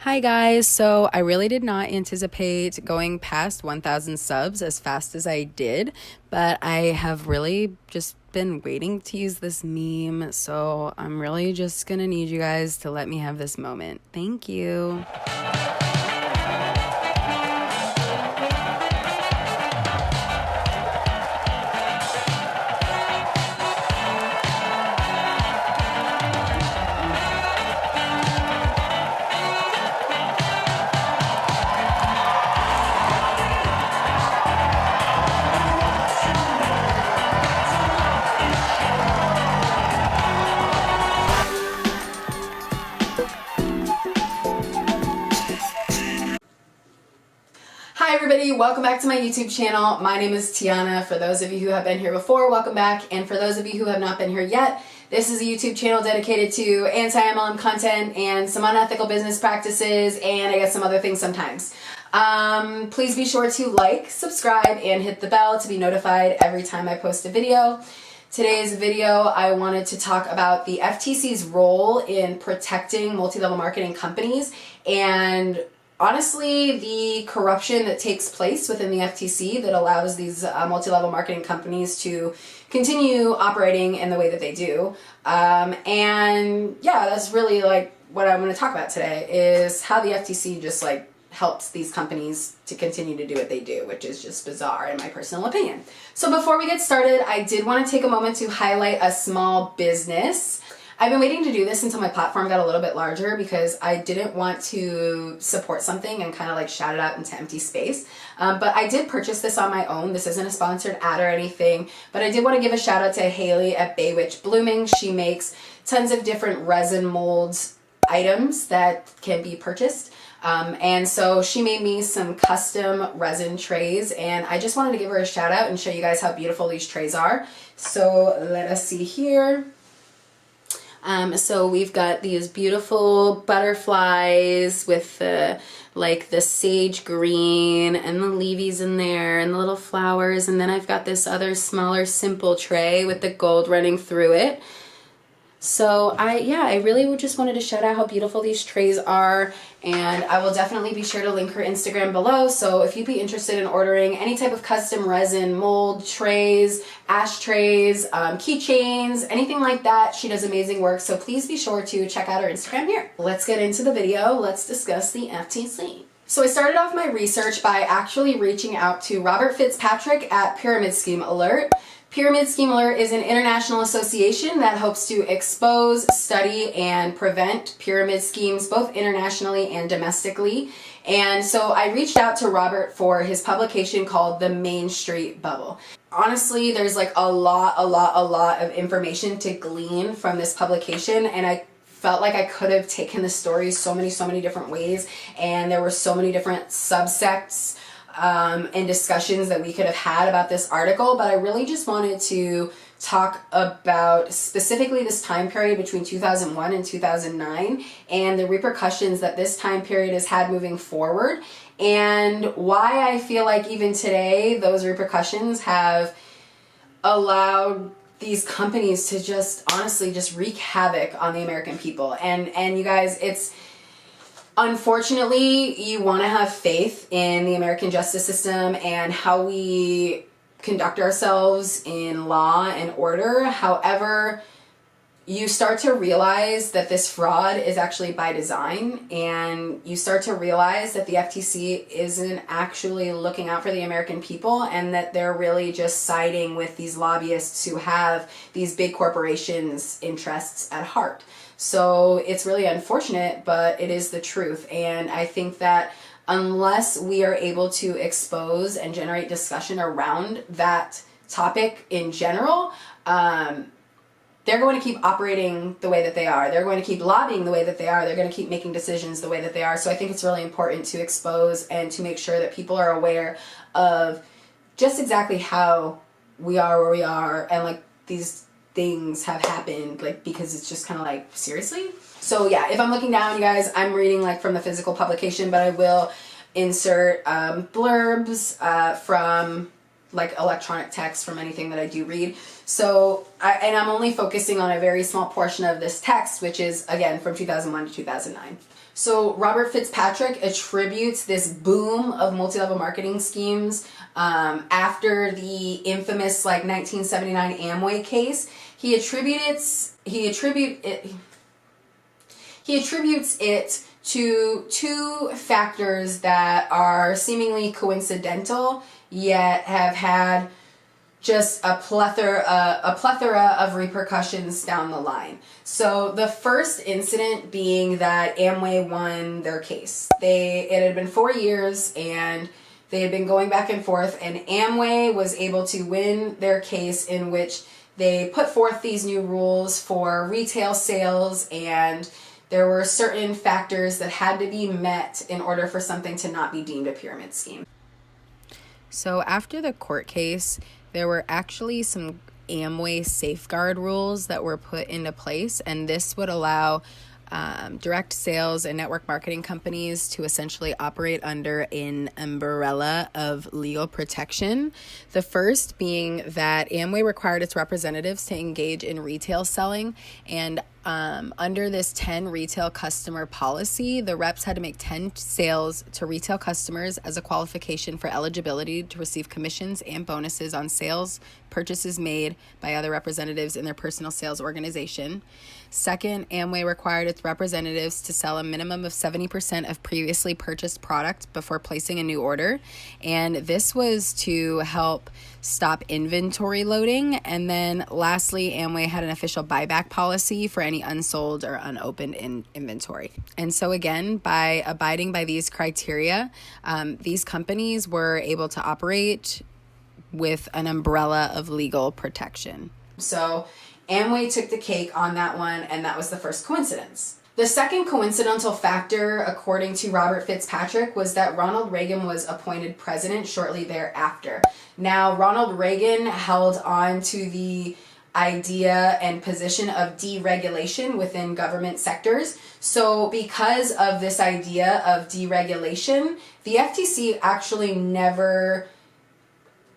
Hi guys, so I really did not anticipate going past 1,000 subs as fast as I did, but I have really just been waiting to use this meme, so I'm really just gonna need you guys to let me have this moment. Thank you. Hi everybody, welcome back to my YouTube channel. My name is Tiana. For those of you who have been here before, welcome back. And for those of you who have not been here yet, this is a YouTube channel dedicated to anti-MLM content and some unethical business practices and I guess some other things sometimes. Please be sure to like, subscribe, and hit the bell to be notified every time I post a video. Today's video, I wanted to talk about the FTC's role in protecting multi-level marketing companies and honestly, the corruption that takes place within the FTC that allows these multi-level marketing companies to continue operating in the way that they do. And yeah, that's really like what I'm going to talk about today is how the FTC just like helps these companies to continue to do what they do, which is just bizarre in my personal opinion. So before we get started, I did want to take a moment to highlight a small business. I've been waiting to do this until my platform got a little bit larger because I didn't want to support something and kind of like shout it out into empty space. But I did purchase this on my own. This isn't a sponsored ad or anything, but I did want to give a shout out to Haley at Baywitch Blooming. She makes tons of different resin molds items that can be purchased. And so she made me some custom resin trays and I just wanted to give her a shout out and show you guys how beautiful these trays are. So let us see here. So we've got these beautiful butterflies with the sage green and the leaves in there and the little flowers. And then I've got this other smaller simple tray with the gold running through it. So I really just wanted to shout out how beautiful these trays are, and I will definitely be sure to link her Instagram below. So if you'd be interested in ordering any type of custom resin mold trays, ashtrays, keychains, anything like that, she does amazing work. So please be sure to check out her Instagram here. Let's get into the video. Let's discuss the FTC. So I started off my research by actually reaching out to Robert Fitzpatrick at Pyramid Scheme Alert. Pyramid Scheme Alert is an international association that hopes to expose, study, and prevent pyramid schemes both internationally and domestically. And so I reached out to Robert for his publication called The Main Street Bubble. Honestly, there's like a lot of information to glean from this publication, and I felt like I could have taken the story so many different ways, and there were so many different subsects and discussions that we could have had about this article, but I really just wanted to talk about specifically this time period between 2001 and 2009 and the repercussions that this time period has had moving forward, and why I feel like even today those repercussions have allowed these companies to just honestly just wreak havoc on the American people. And you guys, unfortunately, you want to have faith in the American justice system and how we conduct ourselves in law and order. However, you start to realize that this fraud is actually by design, and you start to realize that the FTC isn't actually looking out for the American people and that they're really just siding with these lobbyists who have these big corporations' interests at heart. So it's really unfortunate, but it is the truth. And I think that unless we are able to expose and generate discussion around that topic in general, they're going to keep operating the way that they are. They're going to keep lobbying the way that they are. They're going to keep making decisions the way that they are. So I think it's really important to expose and to make sure that people are aware of just exactly how we are where we are, and like these things have happened, like, because it's just kind of like, seriously? So yeah, if I'm looking down, you guys, I'm reading like from the physical publication, but I will insert blurbs from like electronic text from anything that I do read. So, I'm only focusing on a very small portion of this text, which is again from 2001 to 2009. So Robert Fitzpatrick attributes this boom of multi-level marketing schemes after the infamous 1979 Amway case. He attributes it to two factors that are seemingly coincidental, yet have had just a plethora of repercussions down the line. So the first incident being that Amway won their case. It had been 4 years and they had been going back and forth, and Amway was able to win their case, in which they put forth these new rules for retail sales, and there were certain factors that had to be met in order for something to not be deemed a pyramid scheme. So after the court case, there were actually some Amway safeguard rules that were put into place, and this would allow direct sales and network marketing companies to essentially operate under an umbrella of legal protection. The first being that Amway required its representatives to engage in retail selling, and under this 10 retail customer policy, the reps had to make 10 sales to retail customers as a qualification for eligibility to receive commissions and bonuses on sales purchases made by other representatives in their personal sales organization. Second, Amway required its representatives to sell a minimum of 70% of previously purchased product before placing a new order, and this was to help stop inventory loading. And then lastly, Amway had an official buyback policy for any unsold or unopened inventory. And so again, by abiding by these criteria, these companies were able to operate with an umbrella of legal protection. So Amway took the cake on that one, and that was the first coincidence. The second coincidental factor, according to Robert Fitzpatrick, was that Ronald Reagan was appointed president shortly thereafter. Now, Ronald Reagan held on to the idea and position of deregulation within government sectors. So because of this idea of deregulation, the FTC actually never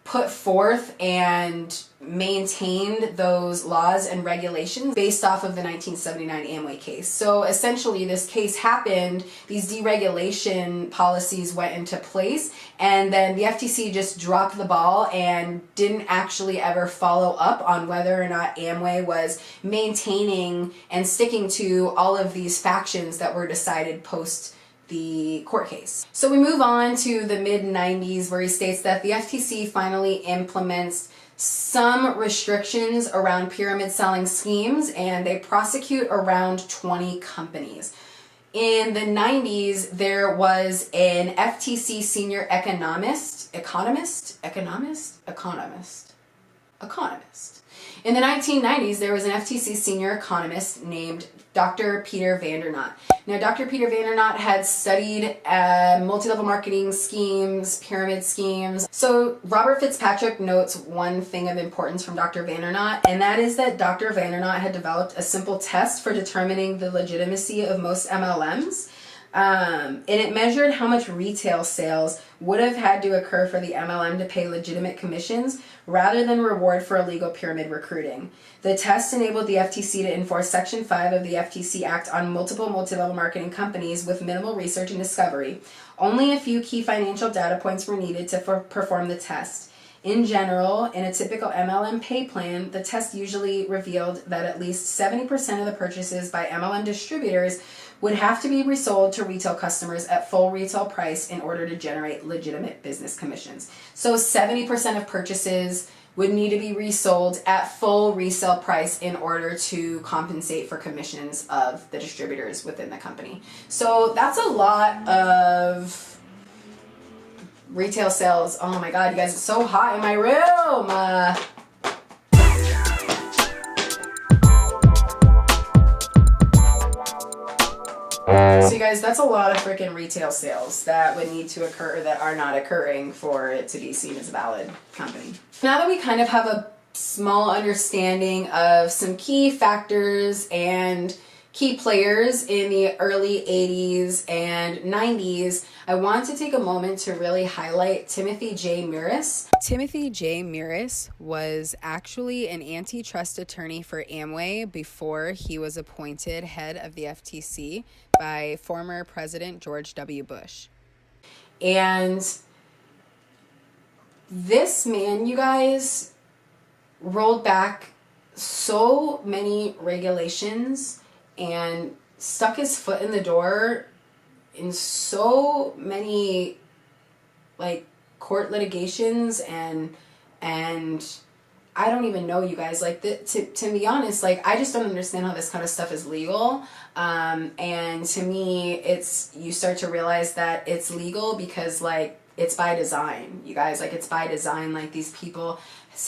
put forth and maintained those laws and regulations based off of the 1979 Amway case. So essentially this case happened, these deregulation policies went into place, and then the FTC just dropped the ball and didn't actually ever follow up on whether or not Amway was maintaining and sticking to all of these factions that were decided post the court case. So we move on to the mid-90s, where he states that the FTC finally implements some restrictions around pyramid selling schemes, and they prosecute around 20 companies. In the 90s, there was an FTC senior economist. In the 1990s, there was an FTC senior economist named Dr. Peter Vander Nat. Now, Dr. Peter Vander Nat had studied multi-level marketing schemes, pyramid schemes. So Robert Fitzpatrick notes one thing of importance from Dr. Vander Nat, and that is that Dr. Vander Nat had developed a simple test for determining the legitimacy of most MLMs. And it measured how much retail sales would have had to occur for the MLM to pay legitimate commissions rather than reward for illegal pyramid recruiting. The test enabled the FTC to enforce Section 5 of the FTC Act on multiple multi-level marketing companies with minimal research and discovery. Only a few key financial data points were needed to perform the test. In general, in a typical MLM pay plan, the test usually revealed that at least 70% of the purchases by MLM distributors would have to be resold to retail customers at full retail price in order to generate legitimate business commissions. So 70% of purchases would need to be resold at full resale price in order to compensate for commissions of the distributors within the company. So that's a lot of retail sales. Oh my God, you guys, it's so hot in my room. So you guys, that's a lot of freaking retail sales that would need to occur that are not occurring for it to be seen as a valid company. Now that we kind of have a small understanding of some key factors and key players in the early 80s and 90s, I want to take a moment to really highlight Timothy J. Muris. Timothy J. Muris was actually an antitrust attorney for Amway before he was appointed head of the FTC. by former President George W. Bush. And this man, you guys, rolled back so many regulations and stuck his foot in the door in so many like court litigations and I don't even know, you guys, like to be honest, like I just don't understand how this kind of stuff is legal. And to me, it's, you start to realize that it's legal because like it's by design, you guys, like it's by design. Like these people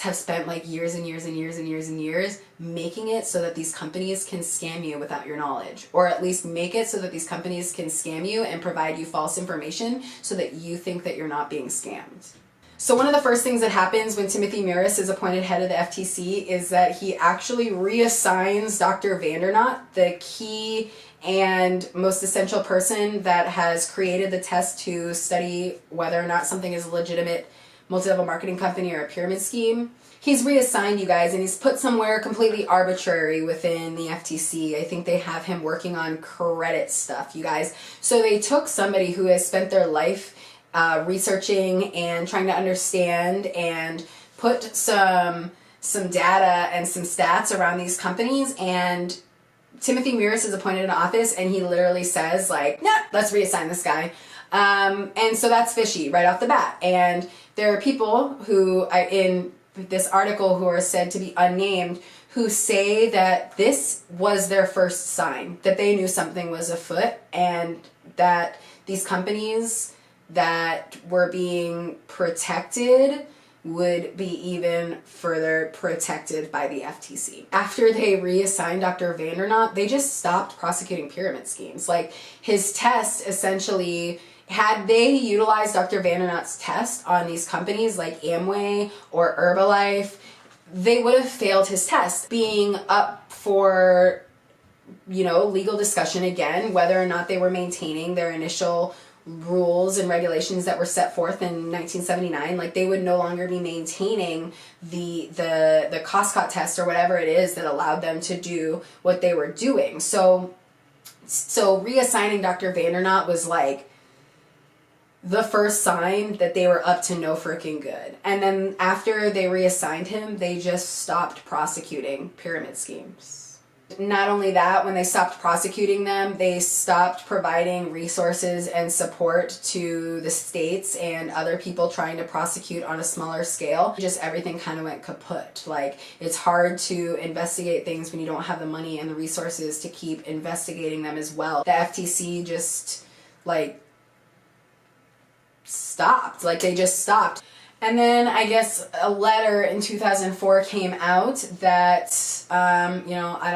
have spent like years and years and years and years and years making it so that these companies can scam you without your knowledge, or at least make it so that these companies can scam you and provide you false information so that you think that you're not being scammed. So one of the first things that happens when Timothy Muris is appointed head of the FTC is that he actually reassigns Dr. Vander Nat, the key and most essential person that has created the test to study whether or not something is a legitimate multi-level marketing company or a pyramid scheme. He's reassigned, you guys, and he's put somewhere completely arbitrary within the FTC. I think they have him working on credit stuff, you guys. So they took somebody who has spent their life researching and trying to understand and put some data and some stats around these companies, and Timothy Muris is appointed in office and he literally says like, nah, let's reassign this guy. And so that's fishy right off the bat. And there are people who, in this article, who are said to be unnamed, who say that this was their first sign, that they knew something was afoot, and that these companies that were being protected would be even further protected by the FTC. After they reassigned Dr. Vander Nat, they just stopped prosecuting pyramid schemes. Like his test essentially, had they utilized Dr. Vander Nat's test on these companies like Amway or Herbalife, they would have failed his test, being up for, you know, legal discussion again, whether or not they were maintaining their initial rules and regulations that were set forth in 1979. Like they would no longer be maintaining the cost-cut test or whatever it is that allowed them to do what they were doing. So reassigning Dr. Vander Nat was like the first sign that they were up to no freaking good. And then after they reassigned him, they just stopped prosecuting pyramid schemes. Not only that, when they stopped prosecuting them, they stopped providing resources and support to the states and other people trying to prosecute on a smaller scale. Just everything kind of went kaput. Like, it's hard to investigate things when you don't have the money and the resources to keep investigating them as well. The FTC just, like, stopped. Like, they just stopped. And then I guess a letter in 2004 came out that, you know, I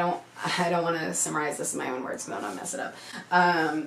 don't want to summarize this in my own words, so I don't mess it up.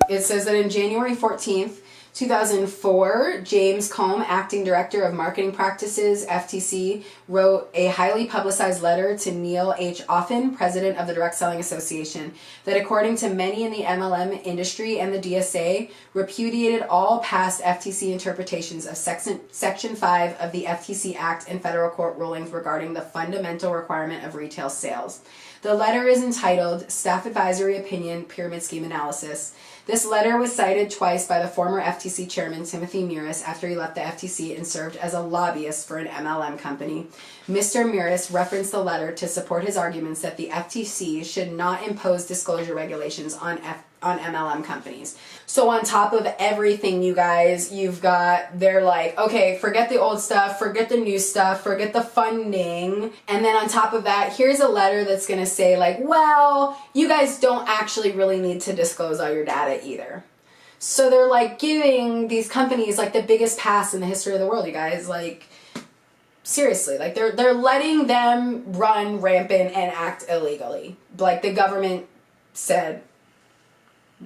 It says that in January 14th, 2004, James Combe, acting director of marketing practices, FTC, wrote a highly publicized letter to Neil H. Offen, president of the Direct Selling Association, that according to many in the MLM industry and the DSA, repudiated all past FTC interpretations of Section 5 of the FTC Act and federal court rulings regarding the fundamental requirement of retail sales. The letter is entitled Staff Advisory Opinion Pyramid Scheme Analysis. This letter was cited twice by the former FTC Chairman Timothy Muris after he left the FTC and served as a lobbyist for an MLM company. Mr. Muris referenced the letter to support his arguments that the FTC should not impose disclosure regulations on MLM companies. So on top of everything, you guys, you've got, they're like, okay, forget the old stuff, forget the new stuff, forget the funding. And then on top of that, here's a letter that's going to say like, well, you guys don't actually really need to disclose all your data either. So they're like giving these companies like the biggest pass in the history of the world, you guys. Like, seriously, like they're letting them run rampant and act illegally. Like the government said,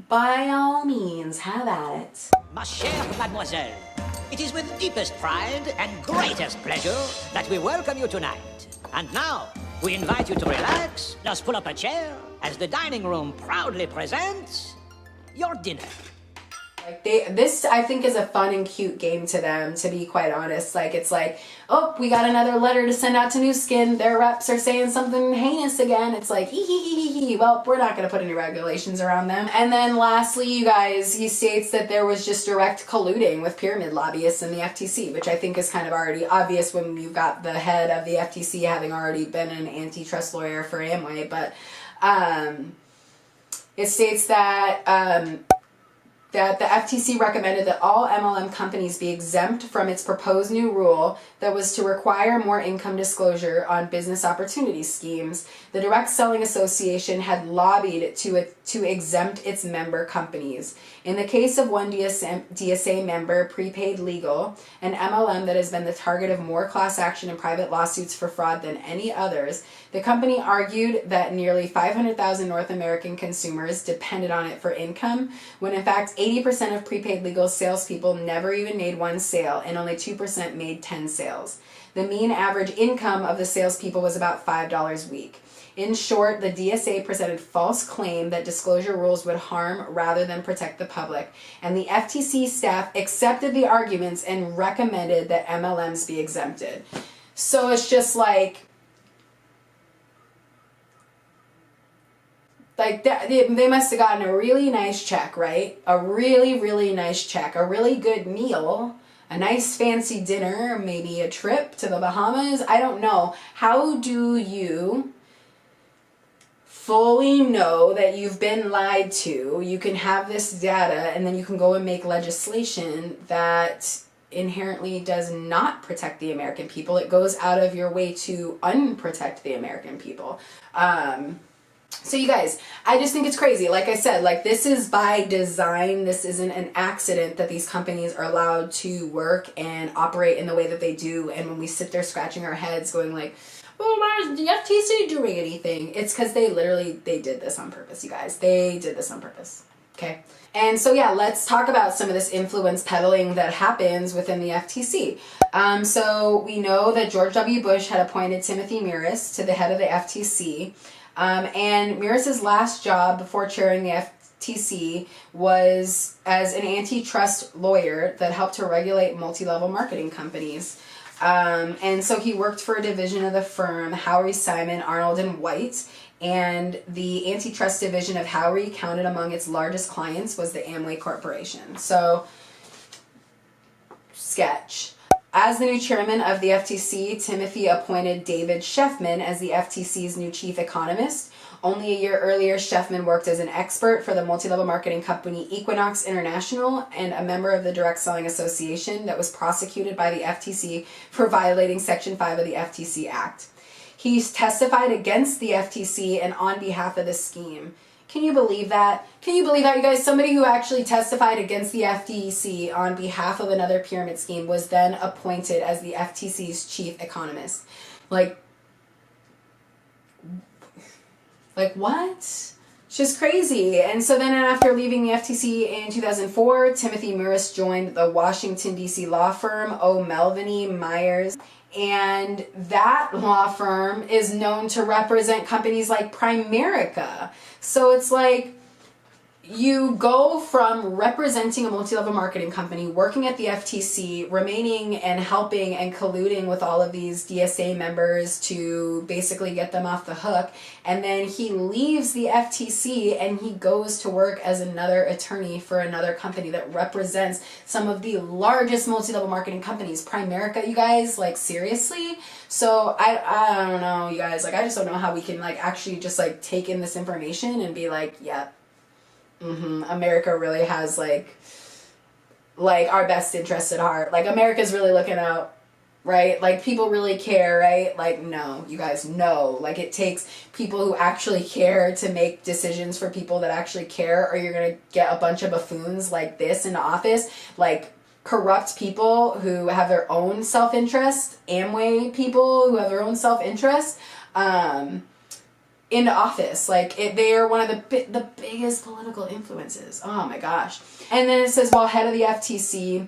by all means, have at it. Ma chère mademoiselle, it is with deepest pride and greatest pleasure that we welcome you tonight. And now, we invite you to relax, just pull up a chair, as the dining room proudly presents your dinner. Like this I think is a fun and cute game to them, to be quite honest. Like it's like, oh, we got another letter to send out to New Skin. Their reps are saying something heinous again. It's like, hee. Well, we're not going to put any regulations around them. And then lastly, you guys, he states that there was just direct colluding with pyramid lobbyists in the FTC, which I think is kind of already obvious when you've got the head of the FTC having already been an antitrust lawyer for Amway. But it states that the FTC recommended that all MLM companies be exempt from its proposed new rule that was to require more income disclosure on business opportunity schemes. The Direct Selling Association had lobbied to exempt its member companies. In the case of one DSA member, Prepaid Legal, an MLM that has been the target of more class action and private lawsuits for fraud than any others, the company argued that nearly 500,000 North American consumers depended on it for income, when in fact 80% of Prepaid Legal salespeople never even made one sale, and only 2% made 10 sales. The mean average income of the salespeople was about $5 a week. In short, the DSA presented false claim that disclosure rules would harm rather than protect the public, and the FTC staff accepted the arguments and recommended that MLMs be exempted. So it's just like that, they must have gotten a really nice check, right? A really, really nice check, a really good meal, a nice fancy dinner, maybe a trip to the Bahamas. I don't know. How do you fully know that you've been lied to? You can have this data and then you can go and make legislation that inherently does not protect the American people. It goes out of your way to unprotect the American people. So you guys, I just think it's crazy. Like I said, like this is by design. This isn't an accident that these companies are allowed to work and operate in the way that they do. And when we sit there scratching our heads going like, well, why is the FTC doing anything? It's because they did this on purpose, you guys. They did this on purpose. Okay. And so yeah, let's talk about some of this influence peddling that happens within the FTC. So we know that George W. Bush had appointed Timothy Muris to the head of the FTC. And Muris's last job before chairing the FTC was as an antitrust lawyer that helped to regulate multi-level marketing companies. And so he worked for a division of the firm, Howry, Simon, Arnold, and White. And the antitrust division of Howry, counted among its largest clients, was the Amway Corporation. So, sketch. As the new chairman of the FTC, Timothy appointed David Sheffman as the FTC's new chief economist. Only a year earlier, Sheffman worked as an expert for the multi-level marketing company Equinox International and a member of the Direct Selling Association that was prosecuted by the FTC for violating Section 5 of the FTC Act. He testified against the FTC and on behalf of the scheme. Can you believe that? Can you believe that, you guys? Somebody who actually testified against the FTC on behalf of another pyramid scheme was then appointed as the FTC's chief economist. Like what? It's just crazy. And so then after leaving the FTC in 2004, Timothy Muris joined the Washington, D.C. law firm O'Melveny Myers. And that law firm is known to represent companies like Primerica. So it's like you go from representing a multi-level marketing company, working at the FTC, remaining and helping and colluding with all of these DSA members to basically get them off the hook. And then he leaves the FTC and he goes to work as another attorney for another company that represents some of the largest multi-level marketing companies. Primerica, you guys, like seriously? So I don't know, you guys, like I just don't know how we can like actually just like take in this information and be like, yeah. America really has like our best interests at heart. Like America's really looking out, right? Like people really care, right? Like no, you guys, no. Like it takes people who actually care to make decisions for people that actually care, or you're gonna get a bunch of buffoons like this in office, like corrupt people who have their own self-interest, Amway people who have their own self-interest, into office. Like they are one of the biggest political influences. Oh my gosh. And then it says, while head of the FTC,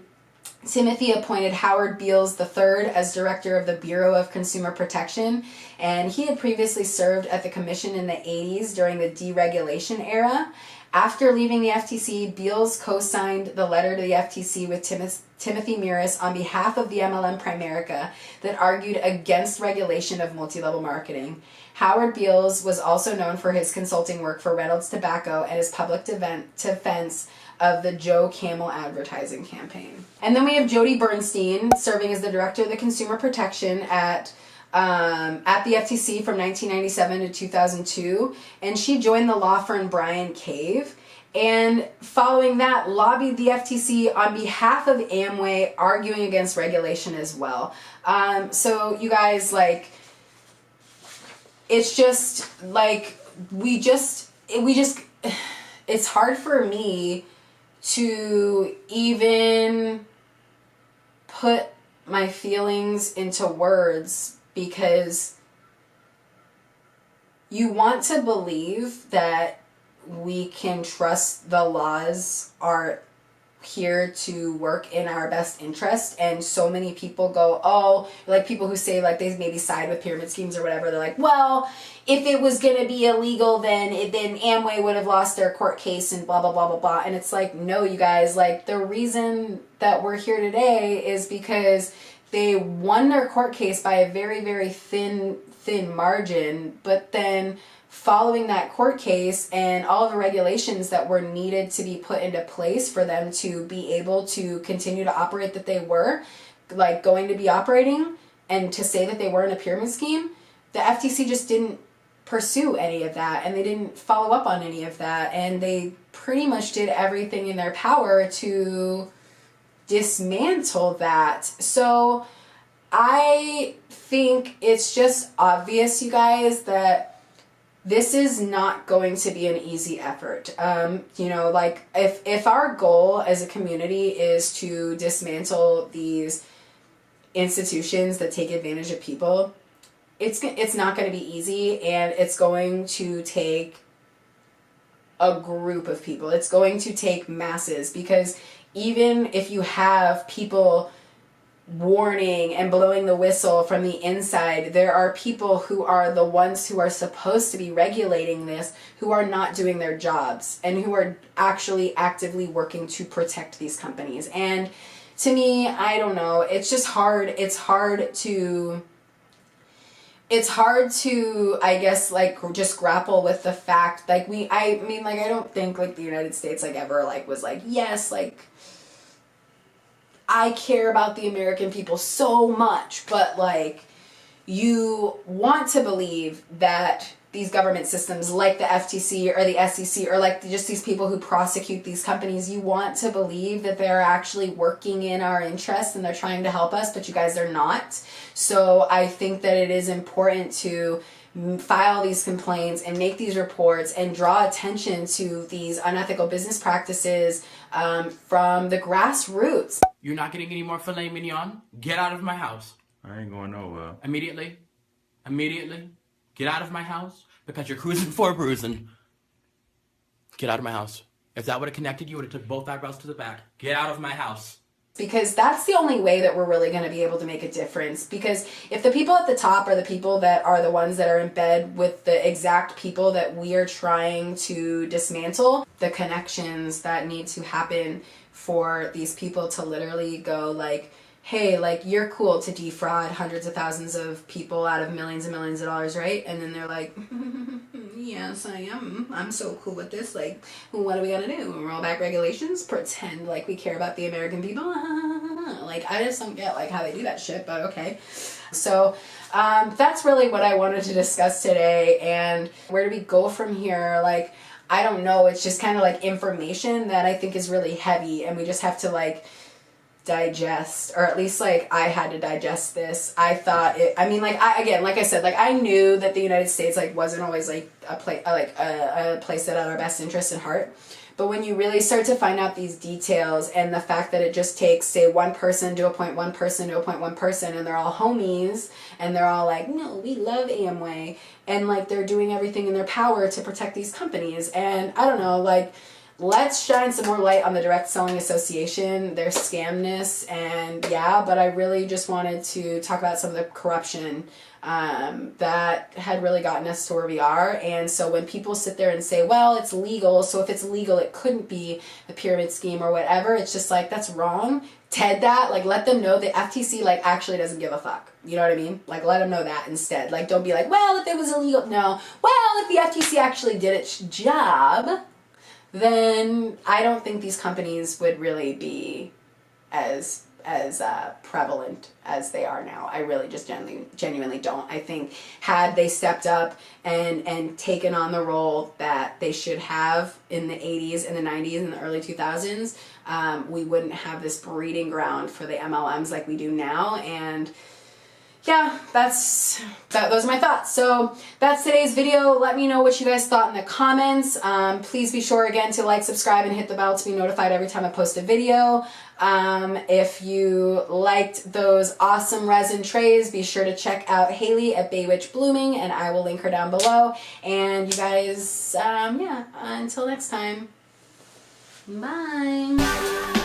Timothy appointed Howard Beals III as director of the Bureau of Consumer Protection, and he had previously served at the commission in the 80s during the deregulation era. After leaving the FTC, Beals co-signed the letter to the FTC with Timothy Muris on behalf of the MLM Primerica that argued against regulation of multi-level marketing. Howard Beals was also known for his consulting work for Reynolds Tobacco and his public defense of the Joe Camel advertising campaign. And then we have Jody Bernstein serving as the director of the consumer protection at the FTC from 1997 to 2002, and she joined the law firm Bryan Cave, and following that lobbied the FTC on behalf of Amway, arguing against regulation as well. So you guys, like, it's just like it's hard for me to even put my feelings into words, because you want to believe that we can trust the laws are here to work in our best interest, and so many people go, oh, like people who say like they maybe side with pyramid schemes or whatever, they're like, well, if it was going to be illegal, then Amway would have lost their court case and blah blah blah blah blah. And it's like, no, you guys, like the reason that we're here today is because they won their court case by a very, very thin margin, but then following that court case and all of the regulations that were needed to be put into place for them to be able to continue to operate that they were like going to be operating, and to say that they were in a pyramid scheme, the FTC just didn't pursue any of that, and they didn't follow up on any of that, and they pretty much did everything in their power to dismantle that. So I think it's just obvious, you guys, that this is not going to be an easy effort. You know, like if our goal as a community is to dismantle these institutions that take advantage of people, it's not going to be easy, and it's going to take a group of people. It's going to take masses, because even if you have people warning and blowing the whistle from the inside, there are people who are the ones who are supposed to be regulating this who are not doing their jobs, and who are actually actively working to protect these companies. And to me, I don't know, it's just hard. It's hard to I guess like just grapple with the fact, like I mean like I don't think like the United States like ever like was like, yes, like I care about the American people so much, but like you want to believe that these government systems like the FTC or the SEC or like just these people who prosecute these companies, you want to believe that they're actually working in our interests and they're trying to help us, but you guys are not. So I think that it is important to file these complaints and make these reports and draw attention to these unethical business practices from the grassroots. You're not getting any more filet mignon? Get out of my house. I ain't going nowhere. Immediately. Get out of my house, because you're cruising for bruising. Get out of my house. If that would have connected, you would have took both eyebrows to the back. Get out of my house. Because that's the only way that we're really going to be able to make a difference. Because if the people at the top are the people that are the ones that are in bed with the exact people that we are trying to dismantle, the connections that need to happen for these people to literally go like, hey, like, you're cool to defraud hundreds of thousands of people out of millions and millions of dollars, right? And then they're like, yes, I am. I'm so cool with this. Like, what are we gonna do? Roll back regulations? Pretend like we care about the American people? Like, I just don't get, like, how they do that shit, but okay. So, that's really what I wanted to discuss today. And where do we go from here? Like, I don't know. It's just kind of like information that I think is really heavy, and we just have to, like, digest, or at least like I had to digest this. I thought it, I mean, like, like I said, like I knew that the United States like wasn't always like a place that had our best interest in heart, but when you really start to find out these details and the fact that it just takes, say, one person to appoint one person to appoint one person, and they're all homies and they're all like, no, we love Amway, and like they're doing everything in their power to protect these companies, and I don't know, like let's shine some more light on the Direct Selling Association, their scamness, and yeah, but I really just wanted to talk about some of the corruption that had really gotten us to where we are. And so when people sit there and say, well, it's legal, so if it's legal, it couldn't be a pyramid scheme or whatever, it's just like, that's wrong. TED that, like, let them know the FTC, like, actually doesn't give a fuck. You know what I mean? Like, let them know that instead. Like, don't be like, well, if it was illegal, no. Well, if the FTC actually did its job, then I don't think these companies would really be as prevalent as they are now. I really just genuinely don't. I think had they stepped up and taken on the role that they should have in the 80s and the 90s and the early 2000s, we wouldn't have this breeding ground for the MLMs like we do now. And yeah, those are my thoughts. So that's today's video. Let me know what you guys thought in the comments. Please be sure again to like, subscribe, and hit the bell to be notified every time I post a video. If you liked those awesome resin trays, be sure to check out Haley at Baywitch Blooming, and I will link her down below. And you guys, yeah, until next time, bye.